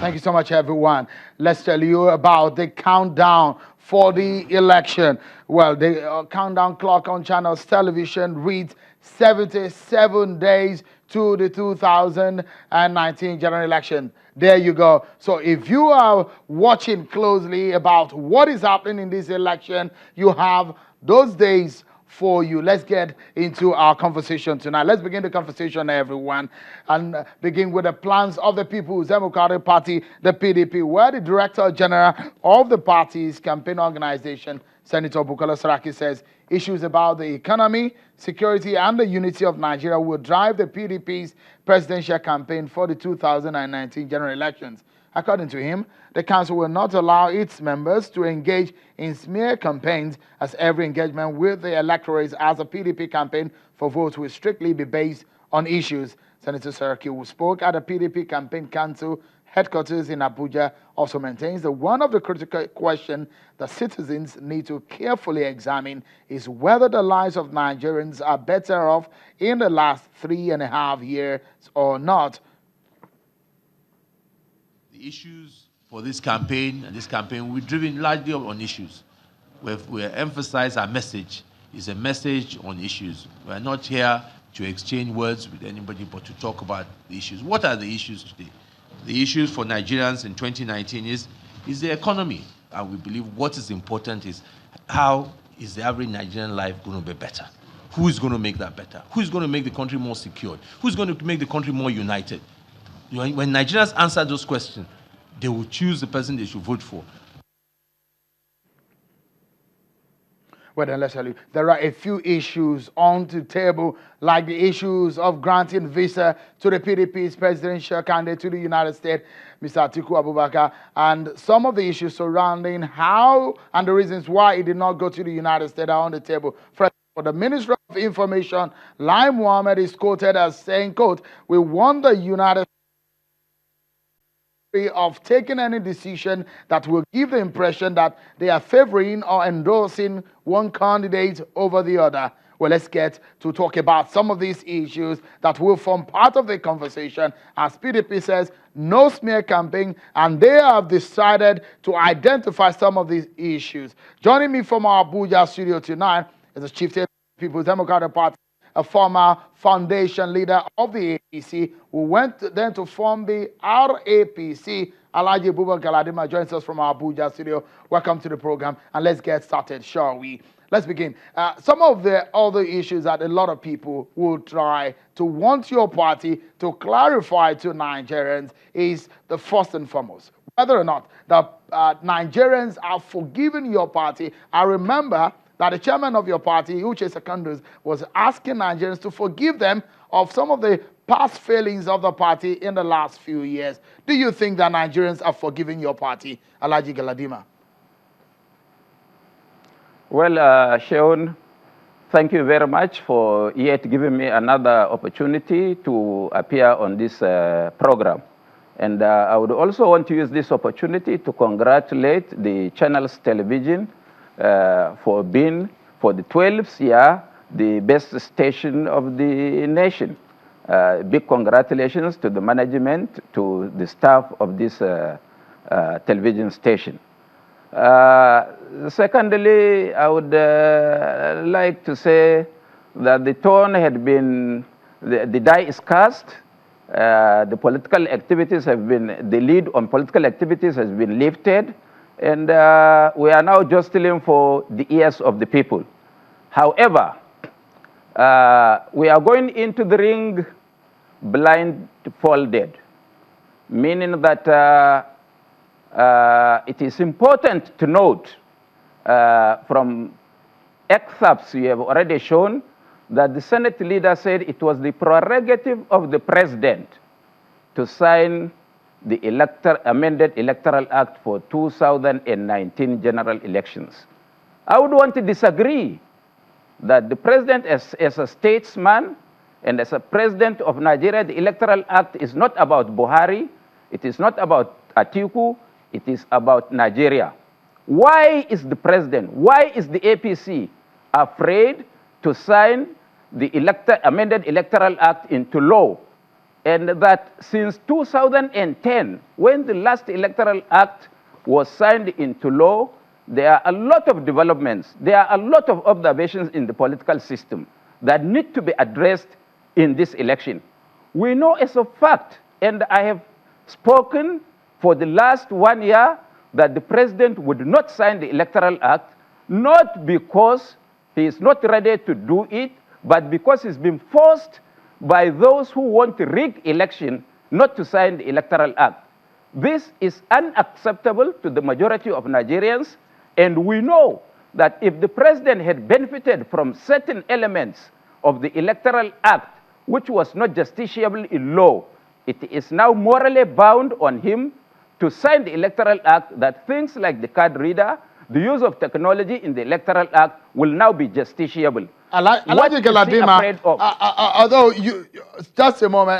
Thank you so much, everyone. Let's tell you about the countdown for the election. Well, the countdown clock on Channels Television reads 77 days to the 2019 general election. There you go. So if you are watching closely about what is happening in this election, you have those days for you. Let's get into our conversation tonight. Let's begin the conversation, everyone, and begin with the plans of the People's Democratic Party, the PDP, where the Director General of the party's campaign organization, Senator Bukola Saraki, says issues about the economy, security, and the unity of Nigeria will drive the PDP's presidential campaign for the 2019 general elections. According to him, the council will not allow its members to engage in smear campaigns, as every engagement with the electorate as a PDP campaign for votes will strictly be based on issues. Senator Saraki, who spoke at the PDP Campaign Council headquarters in Abuja, also maintains that one of the critical questions that citizens need to carefully examine is whether the lives of Nigerians are better off in the last 3.5 years or not. The issues for this campaign and this campaign, we're driven largely on issues. We emphasize our message is a message on issues. We're not here to exchange words with anybody, but to talk about the issues. What are the issues today? The issues for Nigerians in 2019 is the economy. And we believe what is important is how is the average Nigerian life going to be better? Who is going to make that better? Who is going to make the country more secured? Who is going to make the country more united? When Nigerians answer those questions, they will choose the person they should vote for. Well, then let's tell you, there are a few issues on the table, like the issues of granting visa to the PDP's presidential candidate to the United States, Mr. Atiku Abubakar, and some of the issues surrounding how and the reasons why he did not go to the United States are on the table. For the Minister of Information, Lai Mohammed, is quoted as saying, quote, "We want the United States of taking any decision that will give the impression that they are favoring or endorsing one candidate over the other." Well, let's get to talk about some of these issues that will form part of the conversation, as PDP says no smear campaign, and they have decided to identify some of these issues. Joining me from our Abuja studio tonight is the Chief of the People's Democratic Party, a former foundation leader of the APC, who went then to form the RAPC. Alhaji Buba Galadima joins us from our Abuja studio. Welcome to the program, and let's get started, shall we? Let's begin. Some of the other issues that a lot of people will try to want your party to clarify to Nigerians is the first and foremost, whether or not the Nigerians are forgiving your party. I remember that the chairman of your party, Uche Secondus, was asking Nigerians to forgive them of some of the past failings of the party in the last few years. Do you think that Nigerians are forgiving your party, Alhaji Galadima? Well, Sean, thank you very much for yet giving me another opportunity to appear on this program. And I would also want to use this opportunity to congratulate the Channels Television for being, for the 12th year, the best station of the nation. Big congratulations to the management, to the staff of this television station. Secondly, I would like to say that the tone had been, the die is cast. The political activities have been, the lead on political activities has been lifted. And we are now jostling for the ears of the people. However, we are going into the ring blindfolded, meaning that it is important to note from excerpts you have already shown that the Senate leader said it was the prerogative of the president to sign the amended Electoral Act for 2019 general elections. I would want to disagree that the president, as a statesman and as a president of Nigeria, the Electoral Act is not about Buhari, it is not about Atiku, it is about Nigeria. Why is the president, why is the APC afraid to sign the amended Electoral Act into law and that since 2010, when the last Electoral Act was signed into law, there are a lot of developments, there are a lot of observations in the political system that need to be addressed in this election. We know as a fact, and I have spoken for the last 1 year, that the president would not sign the Electoral Act, not because he is not ready to do it, but because he's been forced by those who want to rig election not to sign the Electoral Act. This is unacceptable to the majority of Nigerians, and we know that if the president had benefited from certain elements of the Electoral Act, which was not justiciable in law, it is now morally bound on him to sign the Electoral Act that things like the card reader, the use of technology in the Electoral Act will now be justiciable. Although you, just a moment.